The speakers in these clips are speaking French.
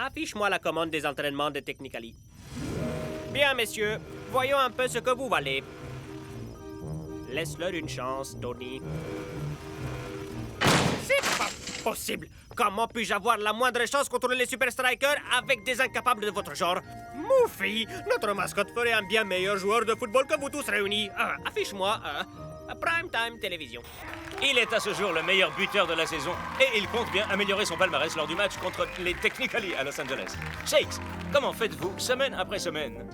Affiche-moi la commande des entraînements de Technically. Bien, messieurs, voyons un peu ce que vous valez. Laisse-leur une chance, Tony. C'est pas possible! Comment puis-je avoir la moindre chance contre les Super Strikers avec des incapables de votre genre? Murphy, notre mascotte ferait un bien meilleur joueur de football que vous tous réunis. Affiche-moi Prime Time Télévision. Il est à ce jour le meilleur buteur de la saison et il compte bien améliorer son palmarès lors du match contre les Technically à Los Angeles. Shakes, comment faites-vous semaine après semaine?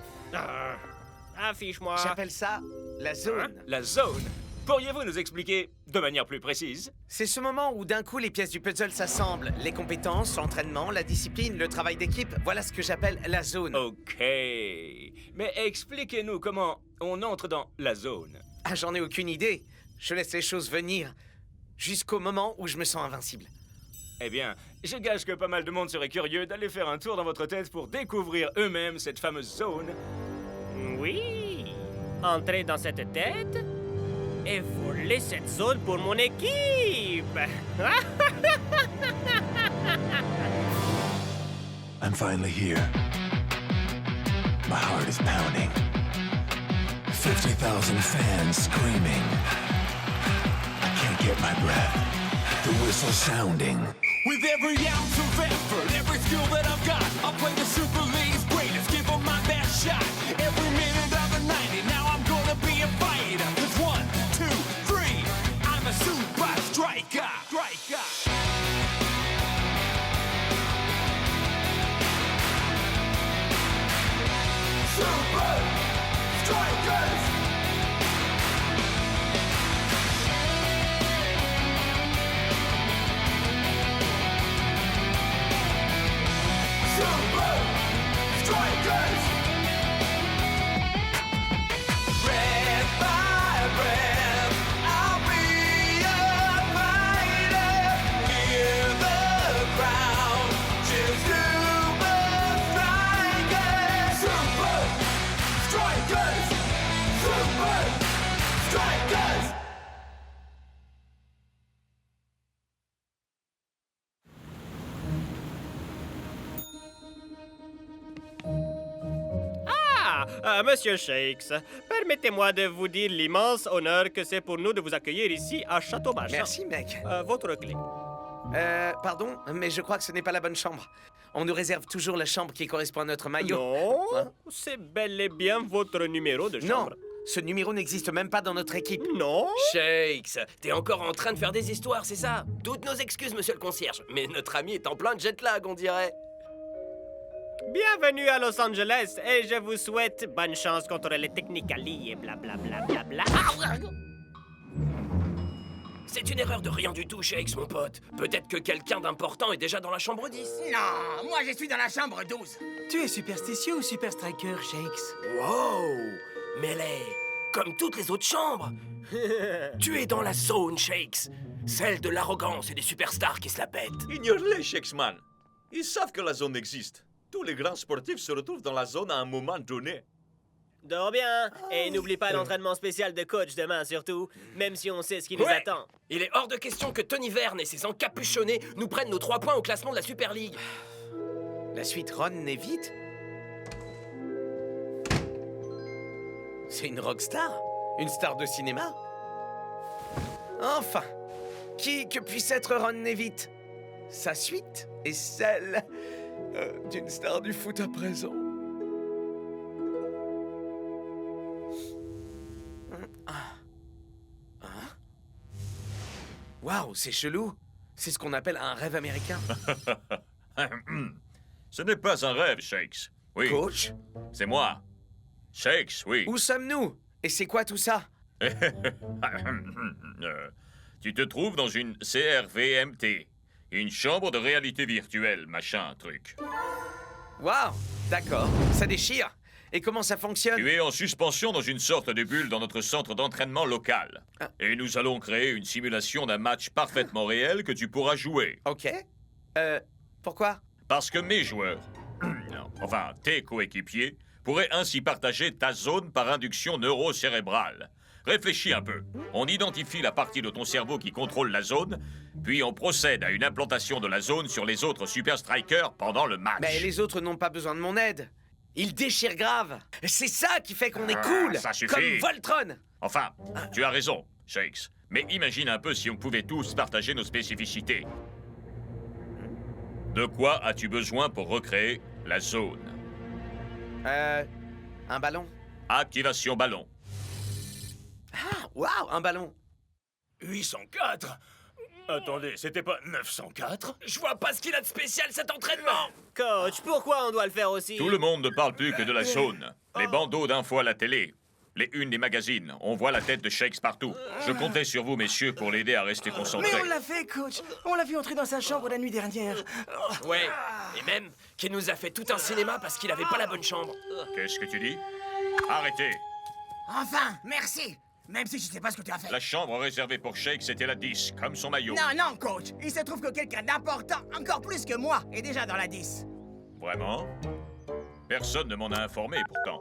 Affiche-moi. J'appelle ça la zone. La zone. Pourriez-vous nous expliquer de manière plus précise? C'est ce moment où d'un coup les pièces du puzzle s'assemblent. Les compétences, l'entraînement, la discipline, le travail d'équipe. Voilà ce que j'appelle la zone. Ok. Mais expliquez-nous comment on entre dans la zone. Ah, j'en ai aucune idée. Je laisse les choses venir jusqu'au moment où je me sens invincible. Eh bien, je gage que pas mal de monde serait curieux d'aller faire un tour dans votre tête pour découvrir eux-mêmes cette fameuse zone. Oui. Entrez dans cette tête et volez cette zone pour mon équipe. I'm finally here. My heart is pounding. 50,000 fans screaming. I can't get my breath. The whistle sounding. With every ounce of effort, every skill that I've got, I'll play the Super League's greatest, give them my best shot. Every minute of the 90, now I'm gonna be a fighter. 'Cause 1, 2, 3, I'm a super striker. Super Strikers! Super Strikers! Red by red, I'll be a fighter. Hear the crowd cheer Super Strikers! Super Strikers! Super Strikers! Monsieur Shakes, permettez-moi de vous dire l'immense honneur que c'est pour nous de vous accueillir ici à Château-Marchand. Merci, mec. Votre clé. Pardon, mais je crois que ce n'est pas la bonne chambre. On nous réserve toujours la chambre qui correspond à notre maillot. Non, Hein? c'est bel et bien votre numéro de Non, chambre. ce numéro n'existe même pas dans notre équipe. Non? Shakes, t'es encore en train de faire des histoires, c'est ça? Toutes nos excuses, monsieur le concierge. Mais notre ami est en plein jet lag, on dirait. Bienvenue à Los Angeles et je vous souhaite bonne chance contre les Technically et blablabla. C'est une erreur de rien du tout, Shakes, mon pote. Peut-être que quelqu'un d'important est déjà dans la chambre 10. Non, moi je suis dans la chambre 12. Tu es superstitieux ou super striker, Shakes? Wow! Melee, comme toutes les autres chambres. Tu es dans la zone, Shakes. Celle de l'arrogance et des superstars qui se la pètent. Ignore-les, Shakesman. Ils savent que la zone existe. Tous les grands sportifs se retrouvent dans la zone à un moment donné. Dors bien et n'oublie pas l'entraînement spécial de coach demain surtout, même si on sait ce qui nous Ouais. attend. Il est hors de question que Tony Verne et ses encapuchonnés nous prennent nos 3 points au classement de la Super League. La suite Ron Nevitt? C'est une rockstar? Une star de cinéma? Enfin, qui que puisse être Ron Nevitt? Sa suite est celle d'une star du foot à présent. Waouh, c'est chelou. C'est ce qu'on appelle un rêve américain. Ce n'est pas un rêve, Shakes. Oui, Coach, c'est moi. Shakes, oui. où sommes-nous? Et c'est quoi tout ça? Tu te trouves dans une CRVMT, une chambre de réalité virtuelle, machin, truc. Waouh, d'accord, ça déchire. Et comment ça fonctionne? Tu es en suspension dans une sorte de bulle dans notre centre d'entraînement local. Ah. Et nous allons créer une simulation d'un match parfaitement réel que tu pourras jouer. Ok. Pourquoi? Parce que mes joueurs, enfin tes coéquipiers, pourraient ainsi partager ta zone par induction neurocérébrale. Réfléchis un peu. On identifie la partie de ton cerveau qui contrôle la zone, puis on procède à une implantation de la zone sur les autres Super Strikers pendant le match. Mais les autres n'ont pas besoin de mon aide. Ils déchirent grave. C'est ça qui fait qu'on est cool. ça suffit. Comme Voltron. Enfin, tu as raison, Shakes. Mais imagine un peu si on pouvait tous partager nos spécificités. De quoi as-tu besoin pour recréer la zone? Un ballon. Activation ballon. Ah, waouh, un ballon. 804. Attendez, c'était pas 904? Je vois pas ce qu'il a de spécial cet entraînement. Coach, pourquoi on doit le faire aussi? Tout le monde ne parle plus que de la zone. Les bandeaux d'infos à la télé, les unes des magazines, on voit la tête de Shakes partout. Je comptais sur vous, messieurs, pour l'aider à rester concentré. Mais on l'a fait, coach. On l'a vu entrer dans sa chambre la nuit dernière. Ouais, et même qu'il nous a fait tout un cinéma parce qu'il avait pas la bonne chambre. Qu'est-ce que tu dis? Arrêtez! Enfin, merci. Même si je sais pas ce que tu as fait. La chambre réservée pour Shakes était la 10, comme son maillot. Non, non, coach. Il se trouve que quelqu'un d'important, encore plus que moi, est déjà dans la 10. Vraiment? Personne ne m'en a informé, pourtant.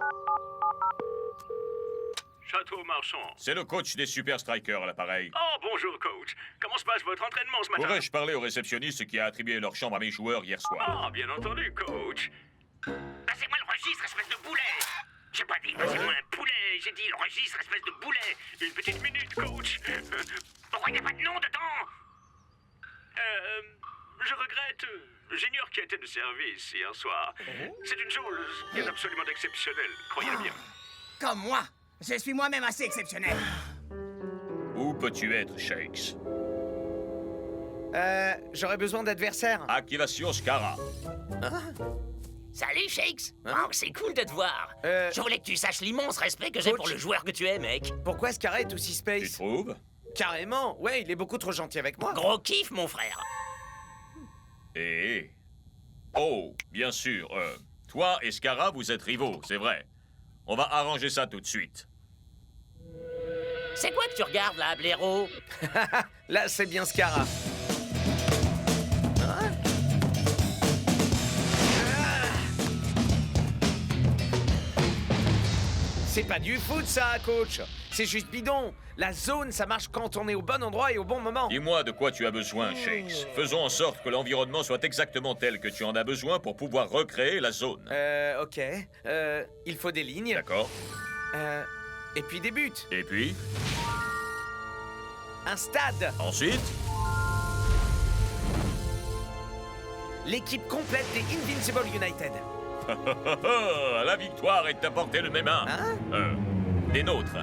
Château Marchand. C'est le coach des Super Strikers à l'appareil. Oh, bonjour, coach. Comment se passe votre entraînement ce matin? Pourrais-je parler au réceptionniste qui a attribué leur chambre à mes joueurs hier soir? Ah, bien entendu, coach. Passez-moi le registre, espèce de boulet. J'ai pas dit passez-moi un poulet, j'ai dit le registre, espèce de boulet. Une petite minute, coach. Pourquoi il n'y a pas de nom dedans? Je regrette. J'ignore qui a été de service hier soir. C'est une chose qui est absolument exceptionnelle, croyez-le bien. Comme moi. Je suis moi-même assez exceptionnel. Où peux-tu être, Shakes? J'aurais besoin d'adversaires. Activation Scara. Salut, Shakes. Oh, c'est cool de te voir. Je voulais que tu saches l'immense respect que j'ai Coach. pour le joueur que tu es, mec. Pourquoi Scarra est aussi Tu space? trouves? Carrément. Ouais, il est beaucoup trop gentil avec moi. Gros kiff, mon frère. Et... Oh, bien sûr. Toi et Scara, vous êtes rivaux, c'est vrai. On va arranger ça tout de suite. C'est quoi que tu regardes, là, blaireau? Là, c'est bien Scarra. C'est pas du foot, ça, coach. C'est juste bidon. La zone, ça marche quand on est au bon endroit et au bon moment. Dis-moi de quoi tu as besoin, Shakes. Faisons en sorte que l'environnement soit exactement tel que tu en as besoin pour pouvoir recréer la zone. Ok. Il faut des lignes. D'accord. Et puis des buts. Et puis? Un stade. Ensuite? L'équipe complète des Invincible United. La victoire est à portée de mes mains. Hein? Des nôtres.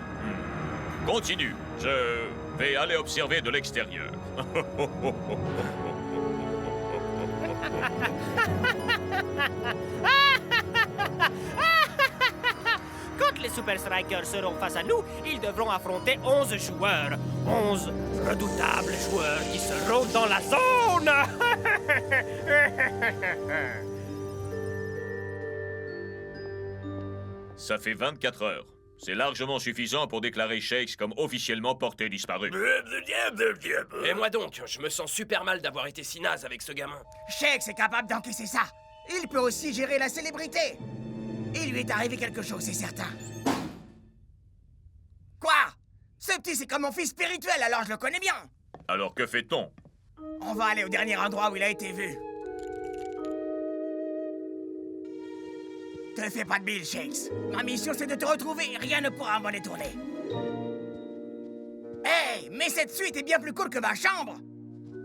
Continue. Je vais aller observer de l'extérieur. Quand les Super Strikers seront face à nous, ils devront affronter 11 joueurs. 11 redoutables joueurs qui seront dans la zone. Ça fait 24 heures. C'est largement suffisant pour déclarer Shakes comme officiellement porté disparu. Et moi donc, je me sens super mal d'avoir été si naze avec ce gamin. Shakes est capable d'encaisser ça. Il peut aussi gérer la célébrité. Il lui est arrivé quelque chose, c'est certain. Quoi? Ce petit, c'est comme mon fils spirituel, alors je le connais bien. Alors que fait-on? On va aller au dernier endroit où il a été vu. Te fais pas de bile, Shakes. Ma mission, c'est de te retrouver. Rien ne pourra m'en détourner. Hey, mais cette suite est bien plus cool que ma chambre.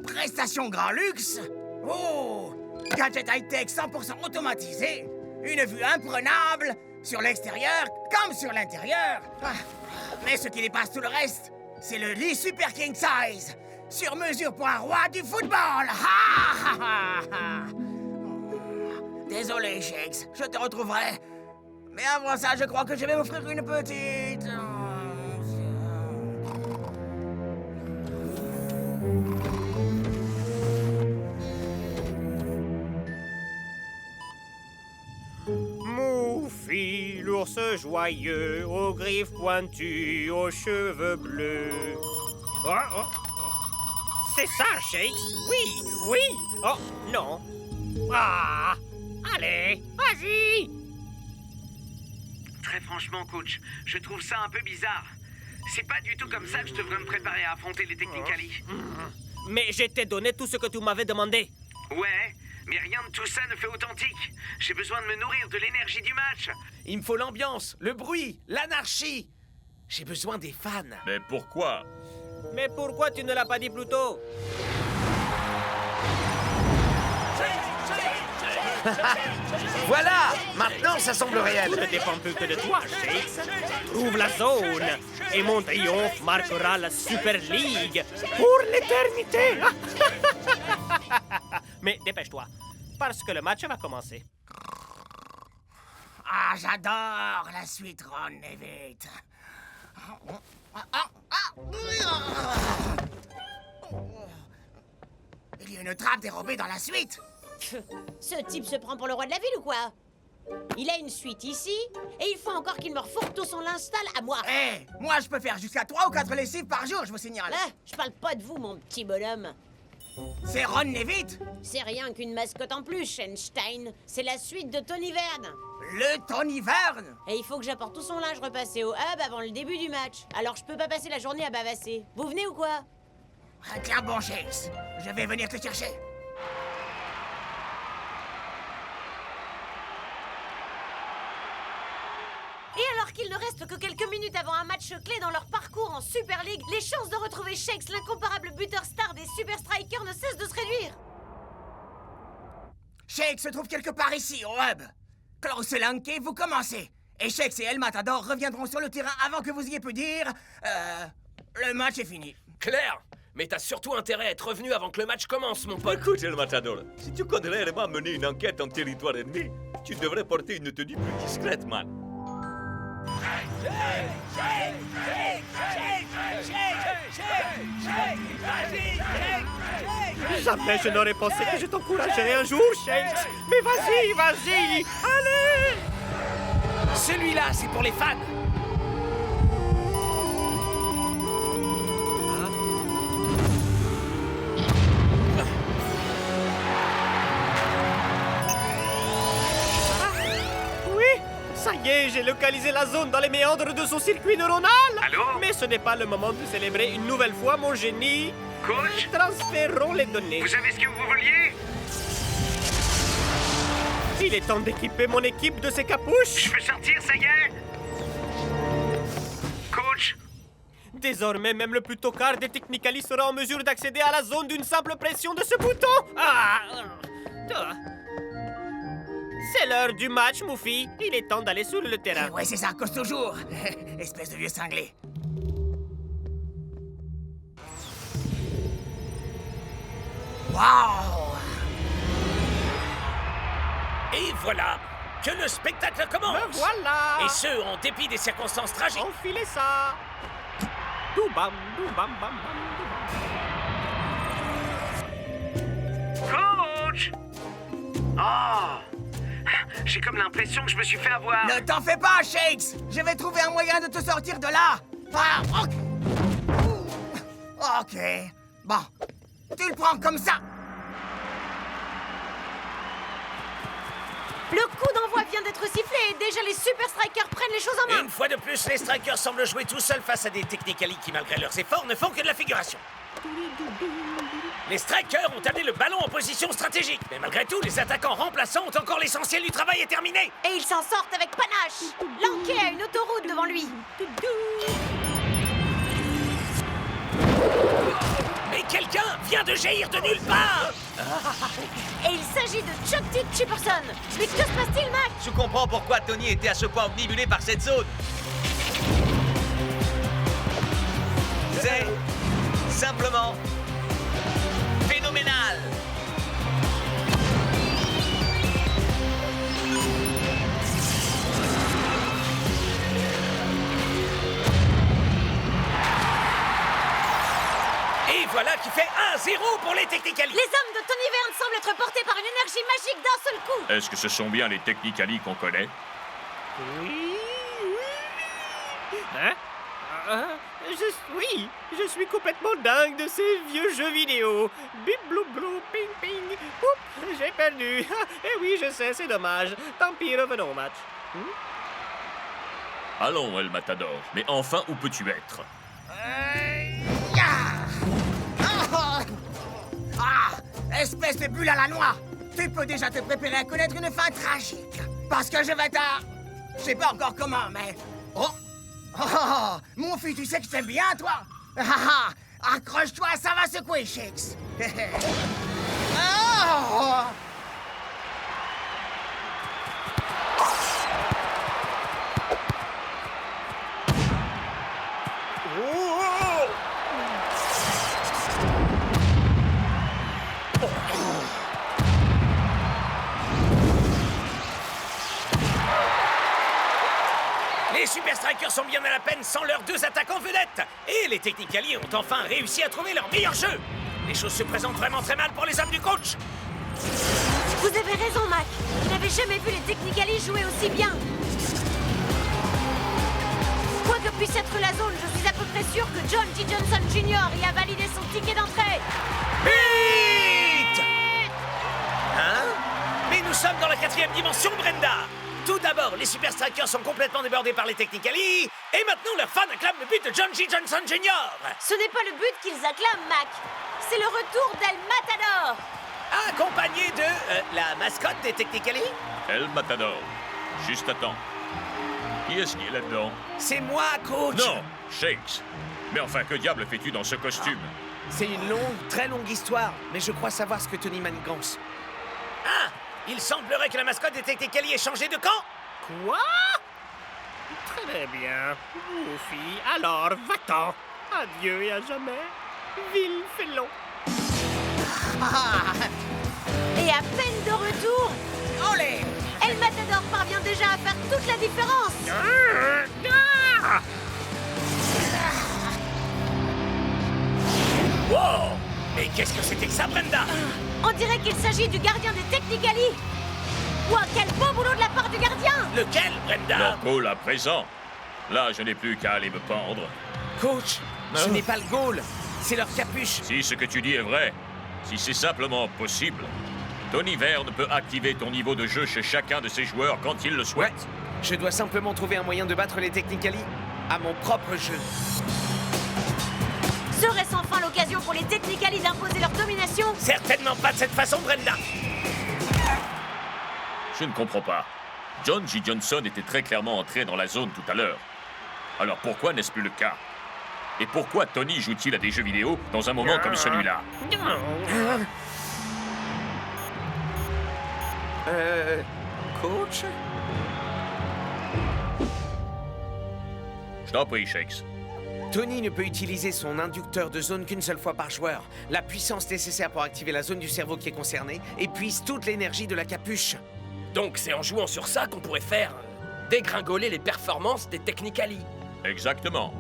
Prestation grand luxe. Oh, gadget high-tech 100% automatisé. Une vue imprenable sur l'extérieur comme sur l'intérieur. Ah, mais ce qui dépasse tout le reste, c'est le lit Super King Size. Sur mesure pour un roi du football. Ha, ha, ha, ha. Désolé, Shakes, je te retrouverai. Mais avant ça, je crois que je vais m'offrir une petite... Moufie, l'ours joyeux, aux griffes pointues, aux cheveux bleus. Oh, oh. C'est ça, Shakes? Oui, oui. Oh, non. Ah! Allez, vas-y! Très franchement, coach, je trouve ça un peu bizarre. c'est pas du tout comme ça que je devrais me préparer à affronter les Technicali. Mais j'ai t'ai donné tout ce que tu m'avais demandé. Ouais, mais rien de tout ça ne fait authentique. J'ai besoin de me nourrir de l'énergie du match. Il me faut l'ambiance, le bruit, l'anarchie. J'ai besoin des fans. Mais pourquoi? Mais pourquoi tu ne l'as pas dit plus tôt? Voilà! Maintenant, ça semble réel. Tout ne dépend plus que de toi, Shakes. Trouve la zone et mon triomphe marquera la Super League pour l'éternité. Mais dépêche-toi, parce que le match va commencer. Ah, j'adore la suite Ron Nevitt. Il y a une trappe dérobée dans la suite. Ce type se prend pour le roi de la ville ou quoi? Il a une suite ici, et il faut encore qu'il me refourque tout son l'installe à moi. Hé, moi je peux faire jusqu'à 3 ou 4 lessives par jour, je vous signale. Là, je parle pas de vous, mon petit bonhomme. C'est Ron Nevitt. C'est rien qu'une mascotte en plus, Einstein. C'est la suite de Tony Verne. Le Tony Verne. Et il faut que j'apporte tout son linge repassé au hub avant le début du match. Alors je peux pas passer la journée à bavasser. Vous venez ou quoi? Ah, tiens bon, Shakes. Je vais venir te chercher. Et alors qu'il ne reste que quelques minutes avant un match clé dans leur parcours en Super League, les chances de retrouver Shakes, l'incomparable buteur star des Super Strikers, ne cessent de se réduire. Shakes se trouve quelque part ici, au hub. Klaus et Lanke, vous commencez. Et Shakes et El Matador reviendront sur le terrain avant que vous ayez pu dire... le match est fini. Claire, mais t'as surtout intérêt à être revenu avant que le match commence, mon pote. Écoute, El Matador, si tu comptes réellement mener une enquête en territoire ennemi, tu devrais porter une tenue plus discrète, man. Jamais je n'aurais pensé que je t'encouragerais un jour, Shakes. Mais vas-y, vas-y, allez! Celui-là, c'est pour les fans. Ça y est, j'ai localisé la zone dans les méandres de son circuit neuronal. Allô? Mais ce n'est pas le moment de célébrer une nouvelle fois, mon génie. Coach? Transférons les données. Vous savez ce que vous vouliez? Il est temps d'équiper mon équipe de ces capuches. Je peux sortir, ça y est? Coach? Désormais, même le plus tocard des Technicali sera en mesure d'accéder à la zone d'une simple pression de ce bouton. C'est l'heure du match, Moufi. Il est temps d'aller sur le terrain. Ouais, c'est ça, cause toujours. Espèce de vieux cinglé. Waouh! Et voilà que le spectacle commence. Me voilà! Et ce, en dépit des circonstances tragiques. Enfilez ça! Doubam, doubam, bam, bam, Coach! Oh! J'ai comme l'impression que je me suis fait avoir. Ne t'en fais pas, Shakes! Je vais trouver un moyen de te sortir de là! Ah, ok. Bon, tu le prends comme ça! Le coup d'envoi vient d'être sifflé et déjà les Super Strikers prennent les choses en main. Une fois de plus, les Strikers semblent jouer tout seuls face à des Technicali qui, malgré leurs efforts, ne font que de la figuration. Les Strikers ont amené le ballon en position stratégique. Mais malgré tout, les attaquants remplaçants ont encore l'essentiel du travail est terminé. Et ils s'en sortent avec panache. Lanke a une autoroute devant lui. Mais quelqu'un vient de jaillir de nulle part. Et il s'agit de Chuck T. Chipperson. Mais que se passe-t-il, Mac? Je comprends pourquoi Tony était à ce point omnibulé par cette zone. C'est simplement phénoménal. Et voilà qui fait 1-0 pour les Technicali. Les hommes de Tony Verne semblent être portés par une énergie magique d'un seul coup. Est-ce que ce sont bien les Technicali qu'on connaît? Oui. Hein? Oui, je suis complètement dingue de ces vieux jeux vidéo. Bip, blou, blou, ping, ping. Oups, j'ai perdu. Eh oui, je sais, c'est dommage. Tant pis, revenons au match. Allons, El Matador. Mais enfin, où peux-tu être? Espèce de bulle à la noix! Tu peux déjà te préparer à connaître une fin tragique. Parce que je vais Je sais pas encore comment, mais... Mon fils, tu sais que je t'aime bien, toi? Accroche-toi, ça va secouer, Shakes. Les Super Strikers sont bien à la peine sans leurs deux attaquants vedettes. Et les Technicali ont enfin réussi à trouver leur meilleur jeu. Les choses se présentent vraiment très mal pour les hommes du coach. Vous avez raison, Mac. Je n'avais jamais vu les Technicali jouer aussi bien. Quoi que puisse être la zone, je suis à peu près sûr que John G. Johnson Jr. y a validé son ticket d'entrée. Vite! Hein? Mais nous sommes dans la 4e dimension, Brenda. Tout d'abord, les Super Strikers sont complètement débordés par les Technicali, et maintenant leurs fans acclament le but de John G. Johnson Jr. Ce n'est pas le but qu'ils acclament, Mac. C'est le retour d'El Matador. Accompagné de la mascotte des Technicali? El Matador. Juste attends. Qui est-ce qui est là-dedans? C'est moi, coach. Non, Shakes. Mais enfin, que diable fais-tu dans ce costume? C'est une longue, très longue histoire, mais je crois savoir ce que Tony manigance. Ah! Il semblerait que la mascotte des Technicali ait changé de camp. Quoi? Très bien. Goofy, alors va-t'en. Adieu et à jamais. Vil félon. Et à peine de retour, Olé! El Matador parvient déjà à faire toute la différence. Wow! Mais qu'est-ce que c'était que ça, Brenda? On dirait qu'il s'agit du gardien des Technicali. Ouah, quel beau boulot de la part du gardien! Lequel, Brenda? Leur goal à présent. Là, je n'ai plus qu'à aller me pendre. Coach, ce n'est pas le goal, c'est leur capuche. Si ce que tu dis est vrai, si c'est simplement possible, Tony Verne peut activer ton niveau de jeu chez chacun de ses joueurs quand il le souhaite. Ouais, je dois simplement trouver un moyen de battre les Technicali à mon propre jeu. Serait-ce enfin l'occasion pour les Technicali d'imposer leur domination? Certainement pas de cette façon, Brenda. Je ne comprends pas. John G. Johnson était très clairement entré dans la zone tout à l'heure. Alors pourquoi n'est-ce plus le cas? Et pourquoi Tony joue-t-il à des jeux vidéo dans un moment comme celui-là? Coach? Je t'en prie, Shakes. Tony ne peut utiliser son inducteur de zone qu'une seule fois par joueur. La puissance nécessaire pour activer la zone du cerveau qui est concernée épuise toute l'énergie de la capuche. Donc c'est en jouant sur ça qu'on pourrait faire dégringoler les performances des Technicali. Exactement.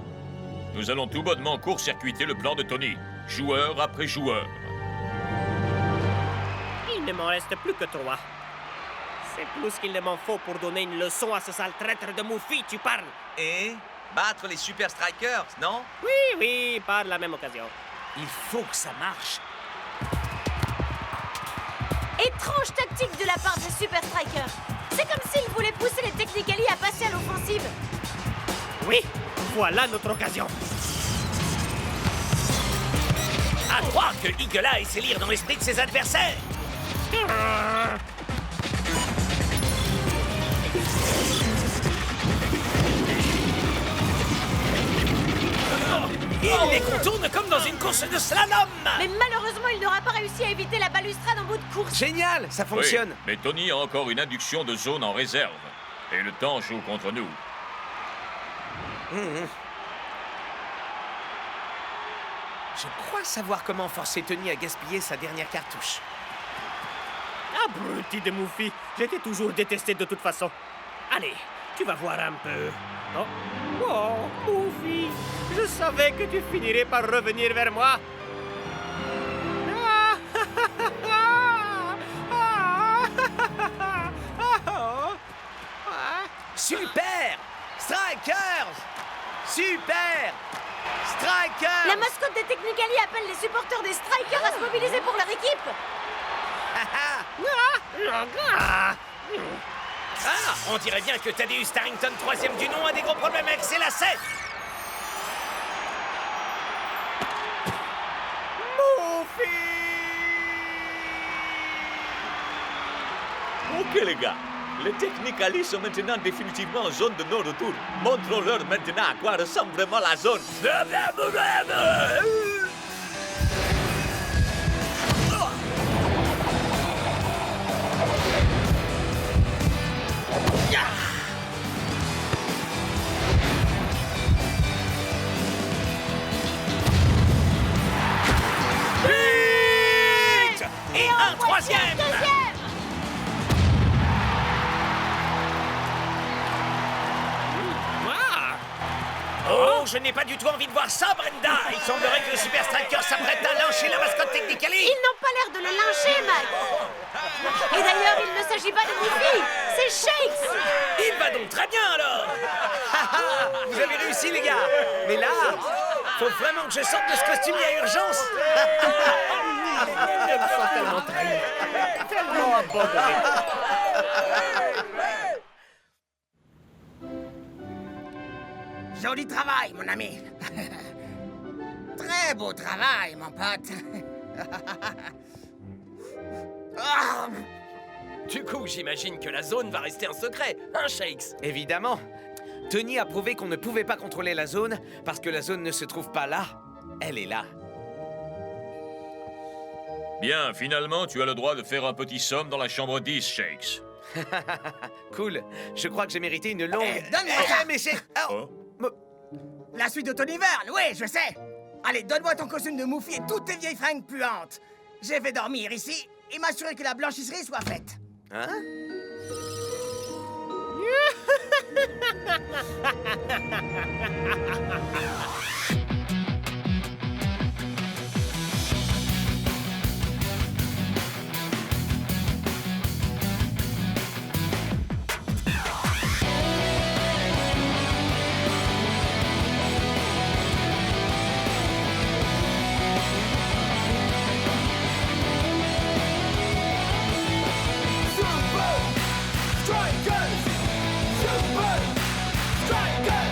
Nous allons tout bonnement court-circuiter le plan de Tony, joueur après joueur. Il ne m'en reste plus que 3. C'est plus qu'il ne m'en faut pour donner une leçon à ce sale traître de Muffy, tu parles. Et battre les Super Strikers, non? Oui, par la même occasion. Il faut que ça marche. Étrange tactique de la part des Super Strikers. C'est comme s'ils voulaient pousser les Technicali à passer à l'offensive. Oui, voilà notre occasion. À croire que Eagle Eye sait lire dans l'esprit de ses adversaires. Il les contourne comme dans une course de slalom. Mais malheureusement, il n'aura pas réussi à éviter la balustrade en bout de course. Génial, ça fonctionne. Oui, mais Tony a encore une induction de zone en réserve. Et le temps joue contre nous. Je crois savoir comment forcer Tony à gaspiller sa dernière cartouche. Abruti de Muffy, je t'ai toujours détesté de toute façon. Allez, tu vas voir un peu. Oh, Muffy, je savais que tu finirais par revenir vers moi. Super! Strikers! Super! Strikers! La mascotte des Technicali appelle les supporters des Strikers à se mobiliser pour leur équipe. Ah, on dirait bien que Thaddeus Starrington, 3e du nom, a des gros problèmes avec ses lacets. Ok les gars, les Technicali sont maintenant définitivement en zone de non-retour. Montrons-leur maintenant à quoi ressemble vraiment la zone. But! Et un troisième! Oh, je n'ai pas du tout envie de voir ça, Brenda! Il semblerait que le Super Striker s'apprête à lyncher la mascotte Technicali! Ils n'ont pas l'air de le lyncher, Mike. Et d'ailleurs, il ne s'agit pas de Goofy, c'est Shakes. Il va donc très bien, alors! Vous avez réussi, les gars. Mais là, faut vraiment que je sorte de ce costume, il y a urgence. Je me sens tellement trahi. Tellement abandonné. Joli travail, mon ami. Très beau travail, mon pote. Ah. Du coup, j'imagine que la zone va rester un secret, hein, Shakes? Évidemment. Tony a prouvé qu'on ne pouvait pas contrôler la zone parce que la zone ne se trouve pas là. Elle est là. Bien, finalement, tu as le droit de faire un petit somme dans la chambre 10, Shakes. Cool. Je crois que j'ai mérité une longue... Donne-moi ça. mais c'est... Oh. La suite de Tony Verne, oui, je sais. Allez, donne-moi ton costume de Moufie et toutes tes vieilles fringues puantes. Je vais dormir ici et m'assurer que la blanchisserie soit faite. Hein? Super Strikers! Super Strikers!